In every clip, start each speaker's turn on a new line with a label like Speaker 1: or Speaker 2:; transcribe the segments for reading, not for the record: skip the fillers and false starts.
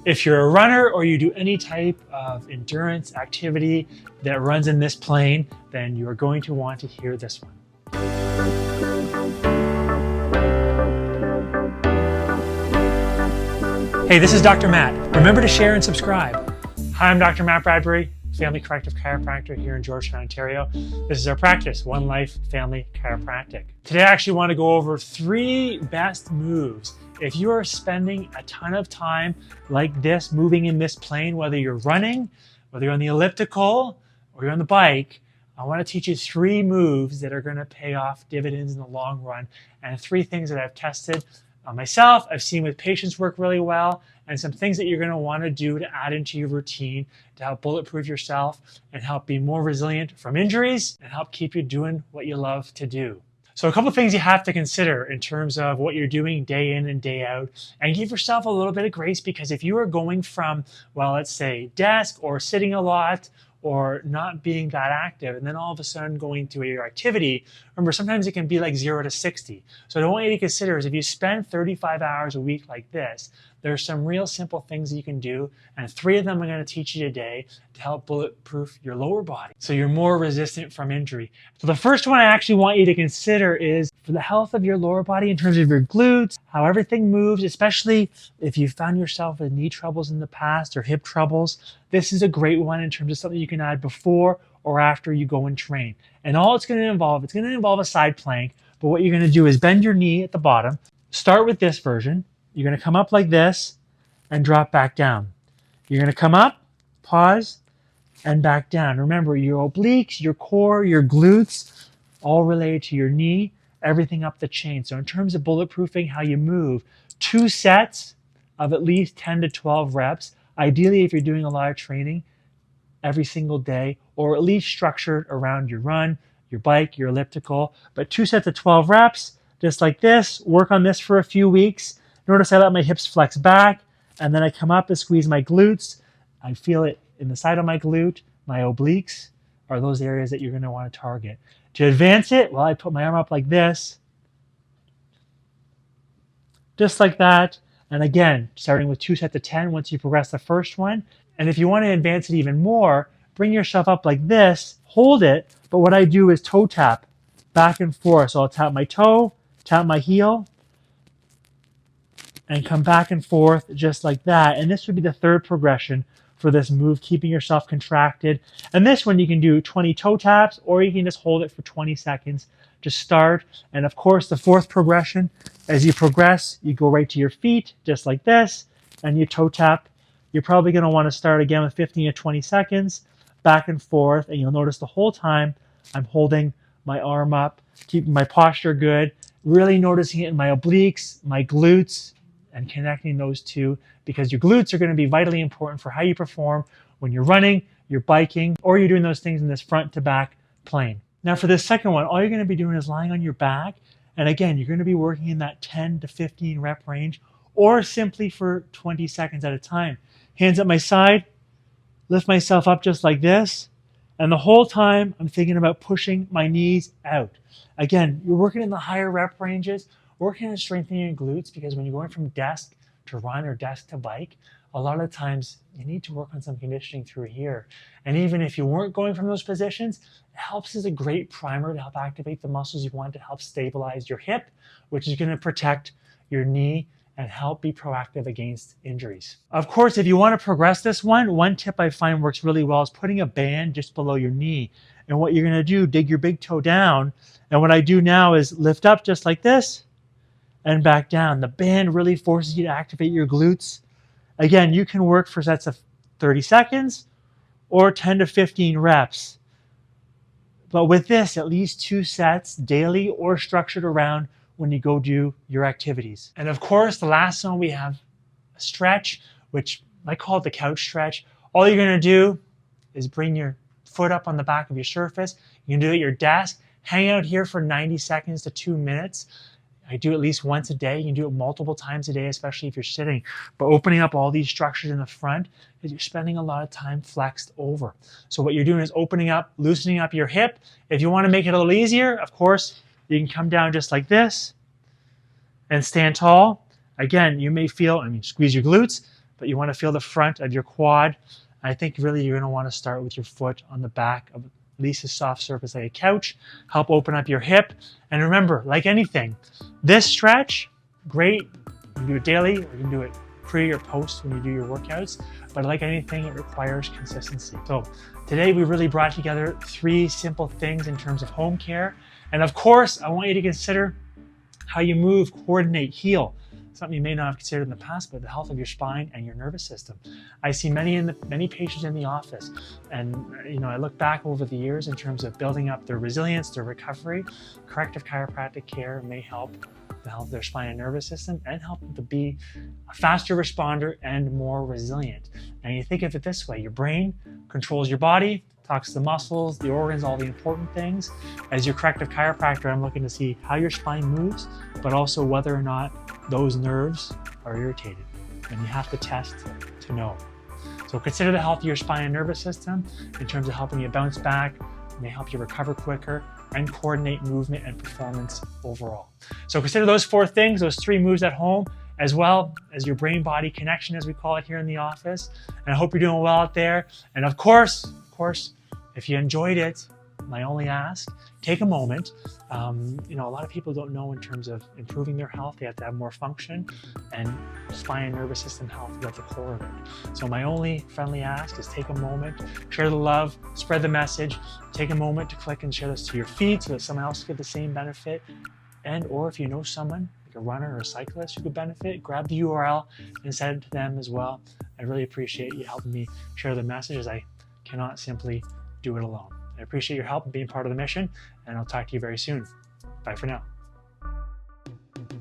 Speaker 1: If you're a runner or you do any type of endurance activity that runs in this plane, then you're going to want to hear this one. Hey, this is Dr. Matt. Remember to share and subscribe. Hi, I'm Dr. Matt Bradbury, family corrective chiropractor here in Georgetown, Ontario. This is our practice, One Life Family Chiropractic. Today I actually want to go over 3 best moves if you are spending a ton of time like this, moving in this plane, whether you're running, whether you're on the elliptical, or you're on the bike. I want to teach you 3 moves that are going to pay off dividends in the long run, and 3 things that I've tested on myself, I've seen with patients work really well, and some things that you're going to want to do to add into your routine to help bulletproof yourself and help be more resilient from injuries and help keep you doing what you love to do. So a couple of things you have to consider in terms of what you're doing day in and day out, and give yourself a little bit of grace, because if you are going from, well, let's say desk or sitting a lot or not being that active, and then all of a sudden going to your activity, remember, sometimes it can be like 0 to 60. So what I want you to consider is if you spend 35 hours a week like this, there's some real simple things that you can do, and 3 of them I'm going to teach you today to help bulletproof your lower body so you're more resistant from injury. So the first one I actually want you to consider is for the health of your lower body in terms of your glutes, how everything moves, especially if you found yourself with knee troubles in the past or hip troubles. This is a great one in terms of something you can add before or after you go and train. And all it's going to involve a side plank, but what you're going to do is bend your knee at the bottom. Start with this version. You're going to come up like this and drop back down. You're going to come up, pause, and back down. Remember, your obliques, your core, your glutes, all related to your knee, everything up the chain. So in terms of bulletproofing how you move, 2 sets of at least 10 to 12 reps. Ideally, if you're doing a lot of training every single day, or at least structured around your run, your bike, your elliptical, but 2 sets of 12 reps, just like this. Work on this for a few weeks. Notice I let my hips flex back, and then I come up and squeeze my glutes. I feel it in the side of my glute. My obliques are those areas that you're going to want to target. To advance it, well, I put my arm up like this, just like that. And again, starting with 2 sets of 10 once you progress the first one. And if you want to advance it even more, bring yourself up like this, hold it. But what I do is toe tap back and forth. So I'll tap my toe, tap my heel, and come back and forth just like that. And this would be the 3rd progression for this move, keeping yourself contracted. And this one you can do 20 toe taps, or you can just hold it for 20 seconds to start. And of course, the 4th progression, as you progress, you go right to your feet, just like this, and you toe tap. You're probably going to want to start again with 15 to 20 seconds, back and forth, and you'll notice the whole time I'm holding my arm up, keeping my posture good, really noticing it in my obliques, my glutes, and connecting those 2, because your glutes are going to be vitally important for how you perform when you're running, you're biking, or you're doing those things in this front to back plane. Now for this second one, all you're going to be doing is lying on your back. And again, you're going to be working in that 10 to 15 rep range, or simply for 20 seconds at a time. Hands at my side, lift myself up just like this. And the whole time I'm thinking about pushing my knees out. Again, you're working in the higher rep ranges, working on strengthening your glutes, because when you're going from desk to run or desk to bike, a lot of times you need to work on some conditioning through here. And even if you weren't going from those positions, it helps as a great primer to help activate the muscles you want to help stabilize your hip, which is going to protect your knee and help be proactive against injuries. Of course, if you want to progress this one tip I find works really well is putting a band just below your knee. And what you're going to do, dig your big toe down. And what I do now is lift up just like this, and back down. The band really forces you to activate your glutes. Again, you can work for sets of 30 seconds or 10 to 15 reps. But with this, at least 2 sets daily or structured around when you go do your activities. And of course, the last one, we have a stretch, which I call it the couch stretch. All you're going to do is bring your foot up on the back of your surface. You can do it at your desk. Hang out here for 90 seconds to 2 minutes. I do at least once a day. You can do it multiple times a day, especially if you're sitting. But opening up all these structures in the front, because you're spending a lot of time flexed over. So what you're doing is opening up, loosening up your hip. If you want to make it a little easier, of course, you can come down just like this and stand tall. Again, you may feel, squeeze your glutes, but you want to feel the front of your quad. I think really you're going to want to start with your foot on the back of at least a soft surface like a couch. Help open up your hip. And remember, like anything, this stretch, great. You can do it daily, or you can do it pre or post when you do your workouts. But like anything, it requires consistency. So today we really brought together 3 simple things in terms of home care. And of course, I want you to consider how you move, coordinate, heal. Something you may not have considered in the past, but the health of your spine and your nervous system. I see many patients in the office, and I look back over the years in terms of building up their resilience, their recovery. Corrective chiropractic care may help the health of their spine and nervous system and help them to be a faster responder and more resilient. And you think of it this way: your brain controls your body, talks to the muscles, the organs, all the important things. As your corrective chiropractor, I'm looking to see how your spine moves, but also whether or not those nerves are irritated. And you have to test to know. So consider the health of your spine and nervous system in terms of helping you bounce back, may help you recover quicker, and coordinate movement and performance overall. So consider those 4 things, those 3 moves at home, as well as your brain-body connection, as we call it here in the office. And I hope you're doing well out there. And of course, if you enjoyed it, my only ask, take a moment. A lot of people don't know in terms of improving their health, they have to have more function, and spine and nervous system health is at the core of it. So my only friendly ask is take a moment, share the love, spread the message, take a moment to click and share this to your feed so that someone else can get the same benefit. Or if you know someone, like a runner or a cyclist who could benefit, grab the URL and send it to them as well. I really appreciate you helping me share the message, as I cannot simply do it alone. I appreciate your help in being part of the mission, and I'll talk to you very soon. Bye for now.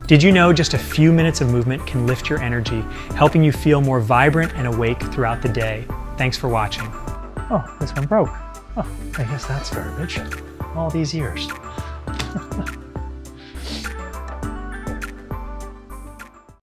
Speaker 1: Did you know just a few minutes of movement can lift your energy, helping you feel more vibrant and awake throughout the day? Thanks for watching. Oh, this one broke. Oh, I guess that's garbage. All these years.